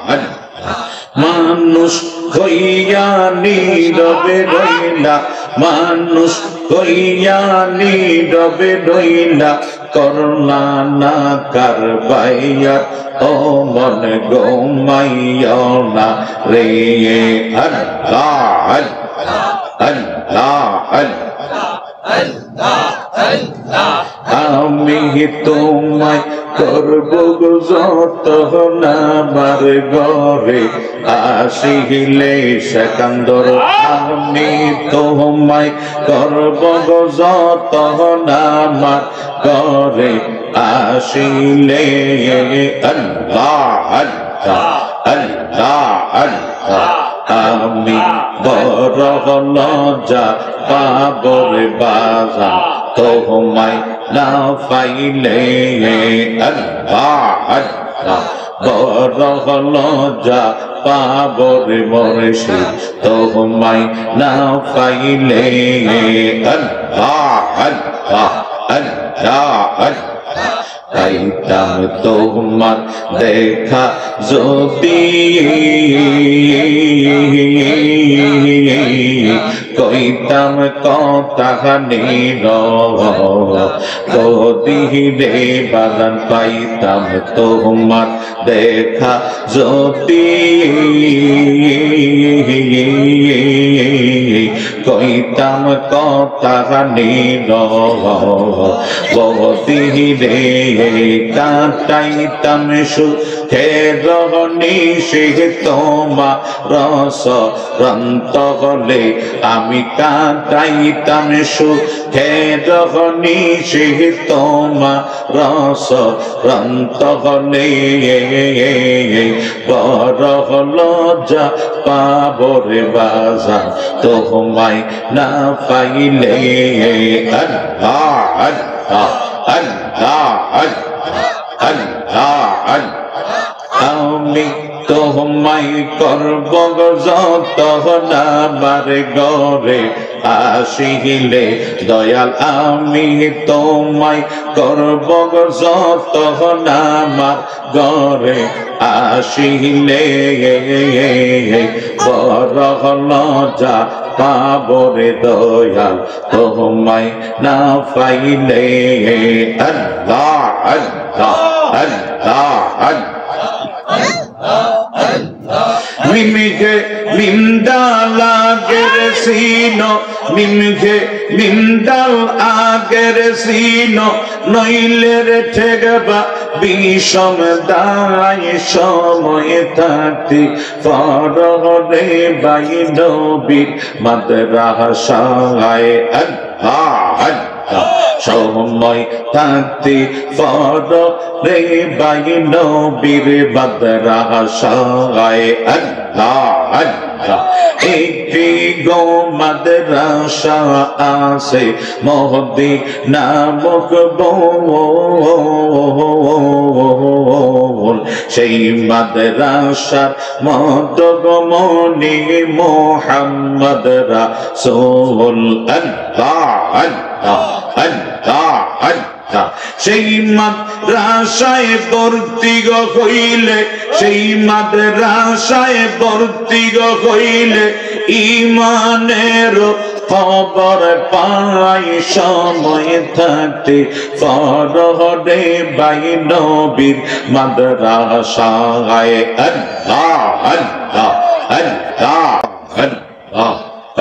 আল্লাহ মানুষ হইয়া নীরবে রইলা মানুষ হইয়া নীরবে রইলা করলা না কারবাইয়া ও মন গোমাইয়া না রে আল্লাহ আল্লাহ আল্লাহ আমি তোমায় করব যত আমার ঘরে আসিলে সেকান্দর আমি তোমায় করব যত আমার ঘরে আসিলে আল্লাহ আল্লাহ আল্লাহ আল্লাহ আমি বড় লজ্জা পাবরে বাজা তোমায় না পাইলে আল্লাহ আল্লাহ বড় লজ্জা পাবরে মুর্শিদ তোমায় না পাইলে আল্লাহ আল্লাহ আল্লাহ আল্লাহ চাইতাম তোমার দেখা যদি কইতাম কথা নির কদিরে বাগান পাইতাম তোমার দেখা যদি কইতাম কথা নির বদিরে কাটাইতাম সুখের নিশে তোমার রস রন্ত হলে আমি কাটাইতাম সুখের নিশে তোমার রস রন্ত হলে বড় লজ্জা পাবরে বাজা তোমায় না পাইলে আল্লাহ আল্লাহ আল্লাহ আল্লাহ আমি তোমায় করব যত আমার ঘরে আসিলে দয়াল আমি তোমায় করব যত আমার ঘরে আসিলে বড় লজ্জা পাবরে দয়াল তোমায় না পাইলে আল্লাহ আল্লাহ আল্লাহ মিমকে মিমদাল আগের সিনো মিমকে মিমদাল আগের সিনো নইলের ঠেকবা বিষম দায় সময় থাকতে পররে বাই নবীর মাদ্রাসায় আল্লাহ আল্লাহ সময় থাকতে পররে বাই নবীর মাদ্রাসায় আল্লাহ আল্লাহ একটি গো মাদ্রাসা আছে মদিনা নামক বল সেই মাদ্রাসার মদগমনি মুহাম্মদ রাসূল আল্লাহ আল্লাহ আল্লাহ আল্লাহ সেই মাদ্রাসায় ভর্তি হইলে সেই মাদ্রাসায় ভর্তি হইলে ঈমানের খবর পাই সময় থাকতে পররে বাই নবীর মাদ্রাসায় আল্লাহ আল্লাহ আল্লাহ আল্লাহ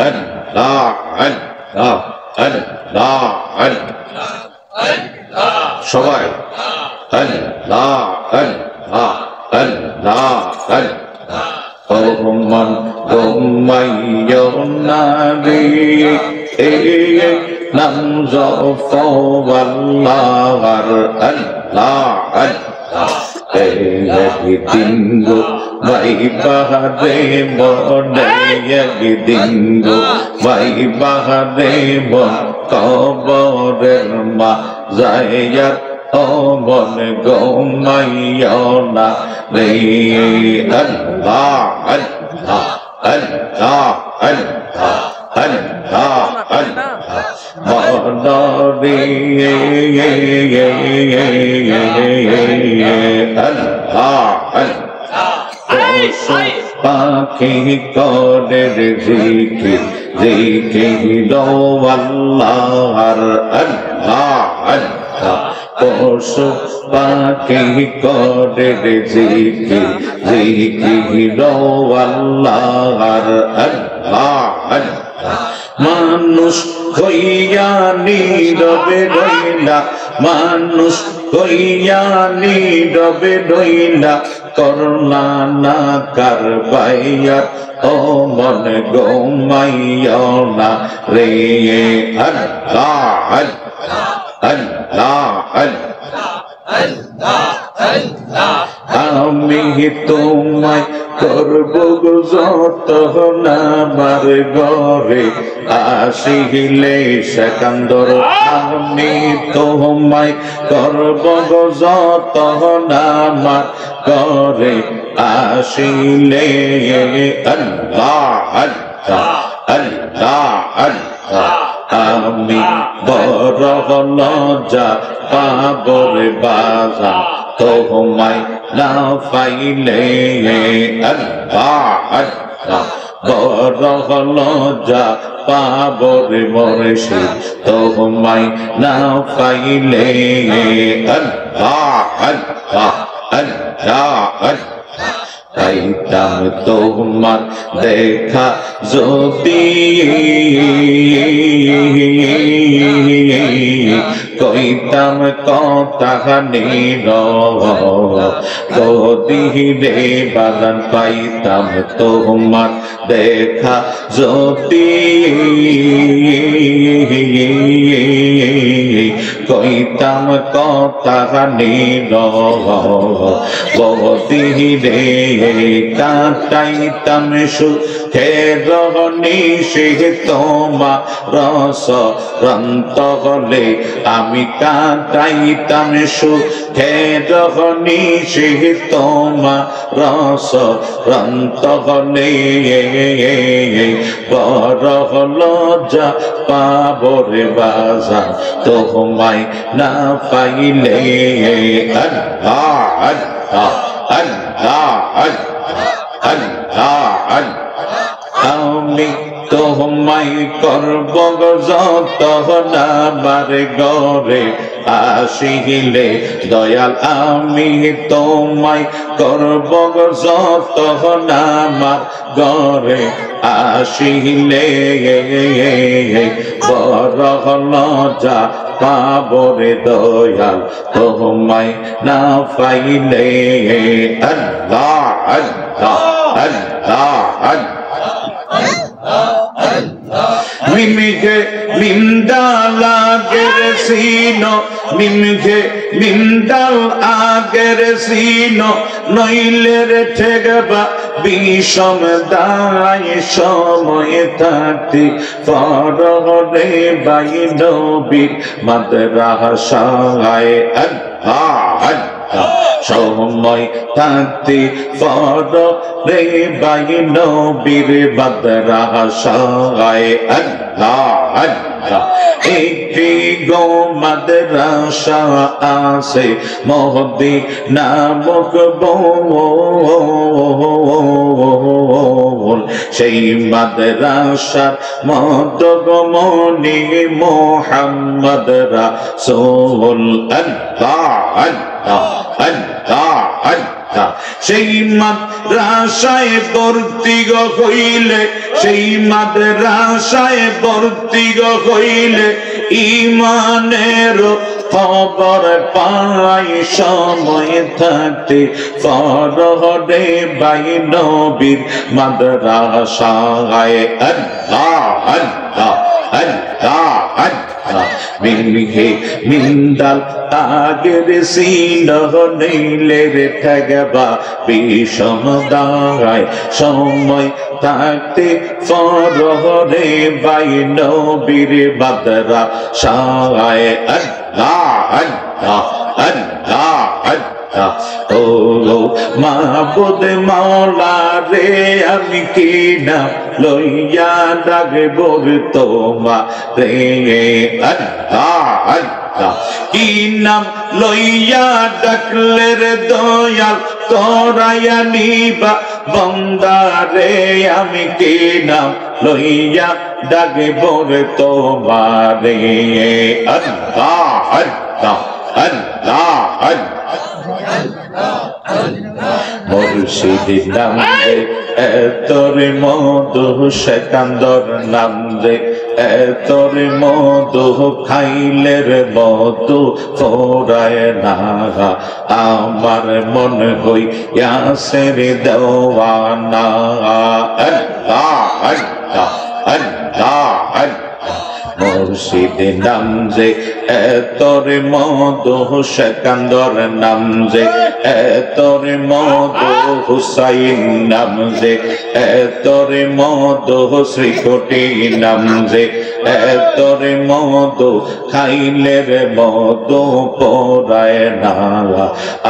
আল্লাহ আল্লাহ আল্লাহ আল্লাহ সবাই আল্লাহ আল্লাহ আল্লাহ আল্লাহ ওমন গোমাইয়ো নাবি নাম জফো আল্লাহর আল্লাহ আল্লাহ একদিন গো ভাই বাহারে মনে একদিন গো ভাই বাহারে মন কবরের মা যাইয়া ও মন গোমাইয়ো না রে আল্লাহ আল্লাহ আল্লাহ আল্লাহ আল্লাহ আল্লাহ মনরে আল্লাহ আল্লাহ পশু পাখি করে জিকির জিকির আল্লাহর আল্লাহ আল্লাহ পশু পাখি করে জিকির জিকির আল্লাহর আল্লাহ আল্লাহ মানুষ হইয়া নীরবে রইলা মানুষ হইয়া নীরবে রইলা করলা না কারবাইয়ার ও মন গোমাইয়া না রে আল্লাহ আল্লাহ আল্লাহ আল্লাহ আমি তোমায় করব যত নামার ঘরে আসিলে সেকান্দর আমি তোমায় করব যত নামার ঘরে আসিলে আল্লাহ আল্লাহ আল্লাহ আল্লাহ আমি বড় লজ্জা পাবরে বাজা তোমায় না পাইলে আল্লাহ আল্লাহ বড় লজ্জা পাবরে মরশি তোমায় না পাইলে আল্লাহ আল্লাহ আল্লাহ আল্লাহ চাইতাম তোমার দেখা যদি কইতাম কথা নির যদি রে বাগান পাইতাম তোমার দেখা যদি কইতাম কথা নির বদি রে কাটাইতাম সুখের নিশে তোমার রস রন্ত হলে আমি কাটাইতাম সুখের নিশে তোমার রস রন্ত হলে বড় লজ্জা পাবরে বাজা তোমায় না পাইলে আল্লাহ আল্লাহ আল্লাহ আল্লাহ আল্লাহ আমি তোমায় করব যত নামার ঘরে আসিলে দয়াল আমি তোমায় করব যত নামার ঘরে আসিলে বড় লজ্জা পাবরে দয়াল তোমায় না পাইলে আল্লাহ আল্লাহ আল্লাহ আল্লাহ মিমকে মিন্দাল আগের সিনো মিমকে মিন্দাল আগের সিনো নইলের ঠেকবা বিষম দায় সময় থাকতে পররে বাই নবীর মাদ্রাসায় আল্লাহ আল্লাহ সময় থাকতে পররে বাই নবীর মাদ্রাসায় আল্লাহ আল্লাহ একটি গো মাদ্রাসা আছে মহদি নামক সেই মাদ্রাসার মদগমনি মোহাম্মদ রাসূল আল্লাহ আল্লাহ আল্লাহ আল্লাহ সেই মাদ্রাসায় ভর্তি হইলে সেই মাদ্রাসায় ভর্তি হইলে ঈমানের খবর পাই সময় থাকতে পররে বাই নবীর মাদ্রাসায় আল্লাহ আল্লাহ আল্লাহ আল্লাহ মিনহে মিন্দাল আগের সিন নইলে রে ঠেকবা বিষম দায় সময় থাকতে পররে বাই নবীর মাদ্রাসায় আল্লাহ আল্লাহ আল্লাহ আল্লাহ ও মাবুদ মাওলা রে আমি কি নাম লইয়া ডাকবো তোমার রে আল্লাহ আল্লাহ কি নাম লইয়া ডাকলে রে দয়াল তোরায়া নিবা বন্দারে আমি কি নাম লইয়া ডাকব রে তোমারে আল্লাহ আল্লাহ আল্লাহ মুর্শিদ নাম রে এতর মধু সেকান্দর নাম রে এতর মধু খাইলে রে মধু ফোরায় না আমার মন হইয়াছে রে দেওয়ানা আল্লাহ আল্লাহ আল্লাহ আল্লাহ মুর্শিদ নাম যে এতর মধু সেকান্দর নাম যে এতর মধু হুসাইন নাম যে এতর মধু শ্রীকোটি নাম যে এতর মধু খাইলে রে মধু পরায় না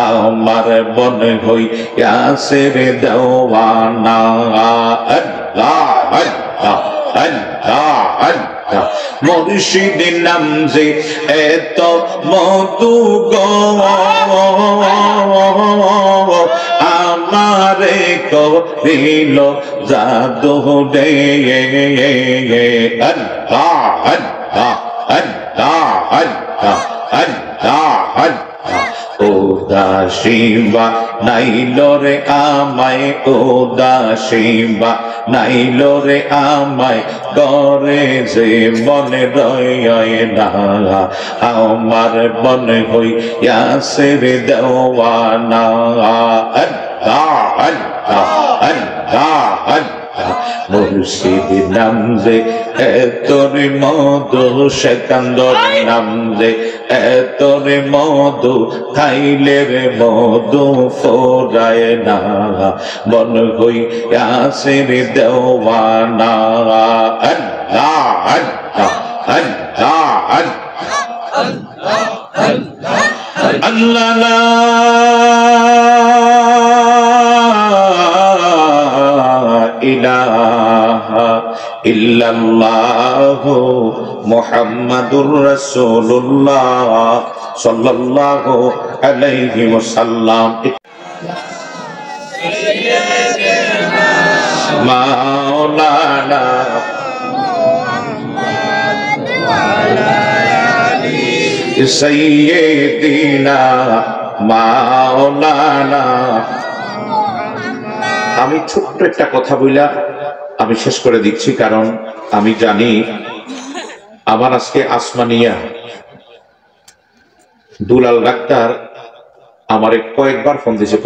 আমার মন হইয়াছে রে দেওয়ানা আল্লাহ আল্লাহ আল্লাহ আল্লাহ মুর্শিদ নাম যে এত মধু গো আমারে করিল জাদু রে আল্লাহ আল্লাহ আল্লাহ আল্লাহ আল্লাহ আল্লাহ উদাসীবা নাইল রে আমায় উদাসীবা নাইল রে আমায় করে যে মনে রয় না আমার মন হইয়াছে রে দেওয়ানা আল্লাহ আল্লাহ আল্লাহ আল্লাহ মুর্শিদ নাম যে এতর মধু সেকান্দর নাম যে এতর মধু খাইলে রে মধু ফোরায় না মন হইয়াছে রে দেওয়ানা আল্লাহ আল্লাহ আল্লাহ আল্লাহ আল্লাহ ইলাহা ইল্লাল্লাহু মুহাম্মাদুর রাসূলুল্লাহ সাল্লাল্লাহু আলাইহি ওয়াসাল্লাম মাওলানা সাইয়্যিদিনা মাওলানা। আমি ছোট্ট একটা কথা বইলা আমি শেষ করে দিচ্ছি, কারণ আমি জানি আমার আজকে আসমানিয়া দুলাল ডাক্তার আমারে কয়েকবার ফোন দিয়েছে।